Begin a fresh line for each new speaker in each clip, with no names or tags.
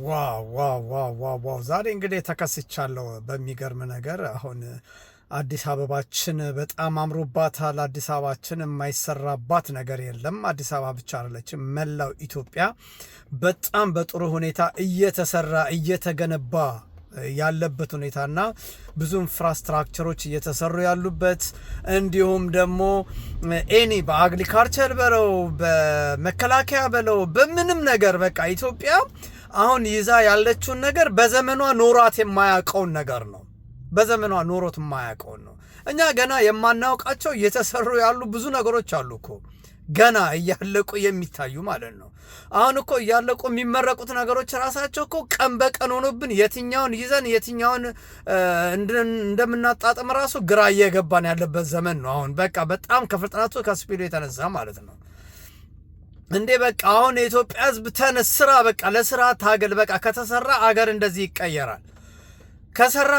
ዋው ዋው ዋው ዋው ዋው! ዛሬ እንግዲህ ተከስቻለሁ በሚገርም ነገር። አሁን አዲስ አበባችን በጣም አምሮባታል። አዲስ አበባችን የማይሰራባት ነገር የለም። አዲስ አበባ ብቻ አይደለችም፣ መላው ኢትዮጵያ በጣም በጥሩ ሁኔታ እየተሰራ እየተገነባ ያለበት ሁኔታና ብዙ ኢንፍራስትራክቸሮች እየተሰሩ ያሉበት እንዲሁም ደግሞ በአግሪካልቸር በለው በመከላከያ በለው በምንም ነገር በቃ ኢትዮጵያ አሁን ይዛ ያለችውን ነገር በዘመኗ ኖሯት የማያውቀውን ነገር ነው። በዘመኗ ኖሮት የማያውቀውን ነው። እኛ ገና የማናውቃቸው እየተሰሩ ያሉ ብዙ ነገሮች አሉ እኮ ገና እያለቁ የሚታዩ ማለት ነው። አሁን እኮ እያለቁ የሚመረቁት ነገሮች ራሳቸው እኮ ቀን በቀን ሆኖብን የትኛውን ይዘን የትኛውን እንደምናጣጥም ራሱ ግራ እየገባን ያለበት ዘመን ነው። አሁን በቃ በጣም ከፍጥነቱ ከስፒዱ የተነሳ ማለት ነው። እንዴ በቃ አሁን የኢትዮጵያ ሕዝብ ተነስ ስራ፣ በቃ ለስራ ታገል። በቃ ከተሰራ አገር እንደዚህ ይቀየራል። ከሰራ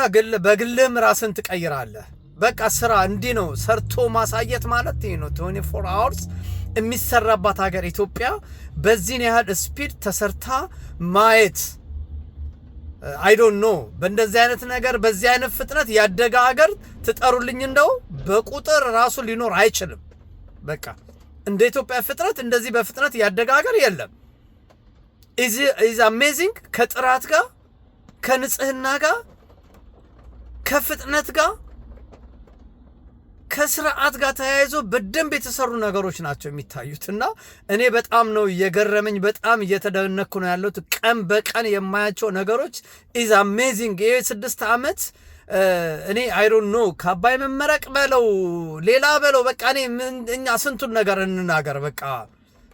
በግልህም ራስን ትቀይራለህ። በቃ ስራ እንዲህ ነው። ሰርቶ ማሳየት ማለት ይሄ ነው። 24 hours የሚሰራባት ሀገር ኢትዮጵያ በዚህን ያህል ስፒድ ተሰርታ ማየት አይ ዶንት ኖ። በእንደዚህ አይነት ነገር በዚህ አይነት ፍጥነት ያደገ ሀገር ትጠሩልኝ እንደው በቁጥር ራሱ ሊኖር አይችልም። በቃ እንደ ኢትዮጵያ ፍጥነት እንደዚህ በፍጥነት ያደገ ሀገር የለም። ኢዝ አሜዚንግ። ከጥራት ጋር ከንጽህና ጋር ከፍጥነት ጋር ከስርዓት ጋር ተያይዞ በደንብ የተሰሩ ነገሮች ናቸው የሚታዩትና እኔ በጣም ነው እየገረመኝ፣ በጣም እየተደነኩ ነው ያለሁት። ቀን በቀን የማያቸው ነገሮች ኢዝ አሜዚንግ። ይሄ 6 ዓመት እኔ አይ ዶንት ኖ ከአባይ መመረቅ በለው ሌላ በለው በቃ እኛ ስንቱን ነገር እንናገር በቃ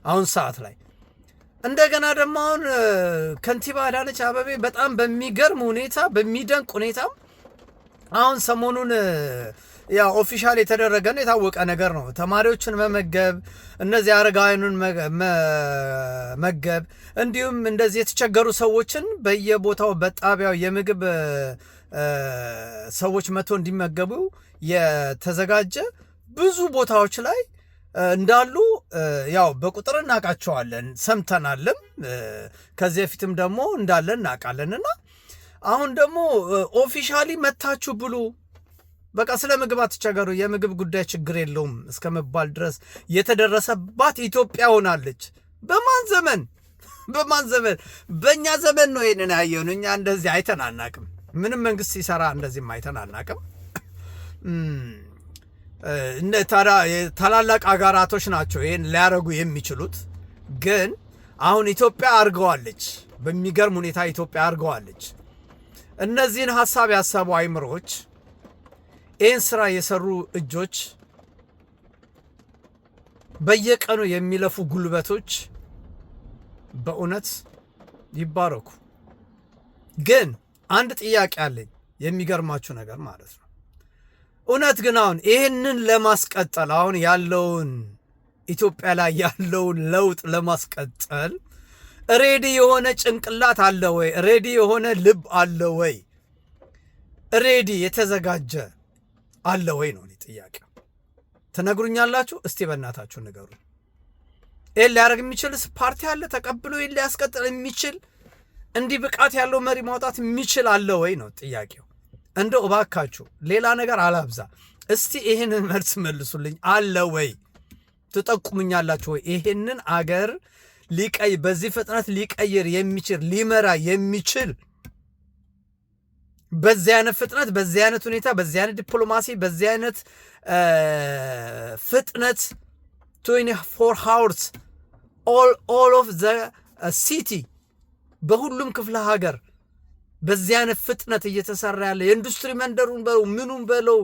አሁን ሰዓት ላይ እንደገና ደግሞ አሁን ከንቲባ አዳነች አቤቤ በጣም በሚገርም ሁኔታ በሚደንቅ ሁኔታ አሁን ሰሞኑን ያው ኦፊሻል የተደረገ ነው፣ የታወቀ ነገር ነው። ተማሪዎችን መመገብ፣ እነዚህ አረጋውያኑን መመገብ፣ እንዲሁም እንደዚህ የተቸገሩ ሰዎችን በየቦታው በጣቢያው የምግብ ሰዎች መቶ እንዲመገቡ የተዘጋጀ ብዙ ቦታዎች ላይ እንዳሉ ያው በቁጥር እናውቃቸዋለን፣ ሰምተናልም። ከዚህ በፊትም ደግሞ እንዳለ እናውቃለንና አሁን ደግሞ ኦፊሻሊ መታችሁ ብሉ፣ በቃ ስለ ምግብ አትቸገሩ፣ የምግብ ጉዳይ ችግር የለውም እስከ መባል ድረስ የተደረሰባት ኢትዮጵያ ሆናለች። በማን ዘመን? በእኛ ዘመን ነው ይሄንን ያየውን። እኛ እንደዚህ አይተን አናቅም። ምንም መንግስት ሲሰራ እንደዚህም አይተን አናቅም። ታላላቅ አገራቶች ናቸው ይህን ሊያደርጉ የሚችሉት። ግን አሁን ኢትዮጵያ አድርገዋለች፣ በሚገርም ሁኔታ ኢትዮጵያ አድርገዋለች። እነዚህን ሀሳብ ያሰቡ አይምሮች፣ ይህን ስራ የሰሩ እጆች፣ በየቀኑ የሚለፉ ጉልበቶች በእውነት ይባረኩ። ግን አንድ ጥያቄ አለኝ፣ የሚገርማችሁ ነገር ማለት ነው። እውነት ግን አሁን ይህንን ለማስቀጠል አሁን ያለውን ኢትዮጵያ ላይ ያለውን ለውጥ ለማስቀጠል ሬዲ የሆነ ጭንቅላት አለ ወይ? ሬዲ የሆነ ልብ አለ ወይ? ሬዲ የተዘጋጀ አለ ወይ ነው ጥያቄ። ትነግሩኛላችሁ? እስቲ በእናታችሁ ንገሩ። ይህን ሊያደርግ የሚችልስ ፓርቲ አለ? ተቀብሎ ይህን ሊያስቀጥል የሚችል እንዲህ ብቃት ያለው መሪ ማውጣት የሚችል አለ ወይ ነው ጥያቄው። እንደው እባካችሁ ሌላ ነገር አላብዛ። እስቲ ይህንን መልስ መልሱልኝ። አለ ወይ? ትጠቁሙኛላችሁ ወይ? ይህንን አገር በዚህ ፍጥነት ሊቀይር የሚችል ሊመራ የሚችል በዚህ አይነት ፍጥነት በዚህ አይነት ሁኔታ በዚህ አይነት ዲፕሎማሲ በዚህ አይነት ፍጥነት 24 hours all of the city በሁሉም ክፍለ ሀገር በዚህ አይነት ፍጥነት እየተሰራ ያለ የኢንዱስትሪ መንደሩን በለው ምኑን በለው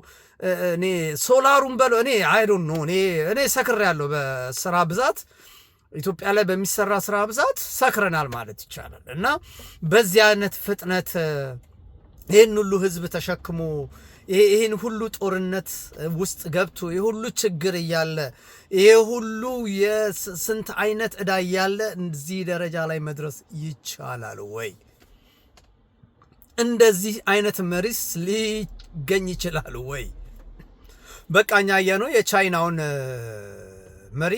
እኔ ሶላሩን በለው እኔ አይ ዶንት ኖ እኔ ሰክሬያለሁ በስራ ብዛት ኢትዮጵያ ላይ በሚሰራ ስራ ብዛት ሰክረናል ማለት ይቻላል። እና በዚህ አይነት ፍጥነት ይህን ሁሉ ህዝብ ተሸክሞ ይህን ሁሉ ጦርነት ውስጥ ገብቶ ይህ ሁሉ ችግር እያለ ይህ ሁሉ የስንት አይነት ዕዳ እያለ እዚህ ደረጃ ላይ መድረስ ይቻላል ወይ? እንደዚህ አይነት መሪስ ሊገኝ ይችላል ወይ? በቃኛ ያየነው የቻይናውን መሪ፣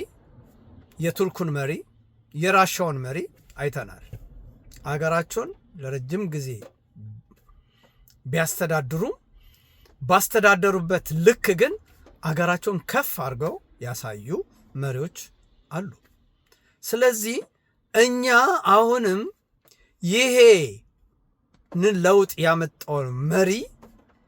የቱርኩን መሪ፣ የራሻውን መሪ አይተናል። አገራቸውን ለረጅም ጊዜ ቢያስተዳድሩም ባስተዳደሩበት ልክ ግን አገራቸውን ከፍ አድርገው ያሳዩ መሪዎች አሉ። ስለዚህ እኛ አሁንም ይሄንን ለውጥ ያመጣውን መሪ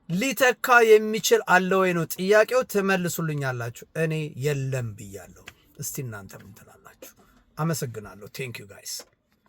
ሊተካ የሚችል አለ ወይ ነው ጥያቄው። ትመልሱልኛላችሁ። እኔ የለም ብያለሁ። እስቲ እናንተ ምን ትላላችሁ? አመሰግናለሁ። ቴንክ ዩ ጋይስ።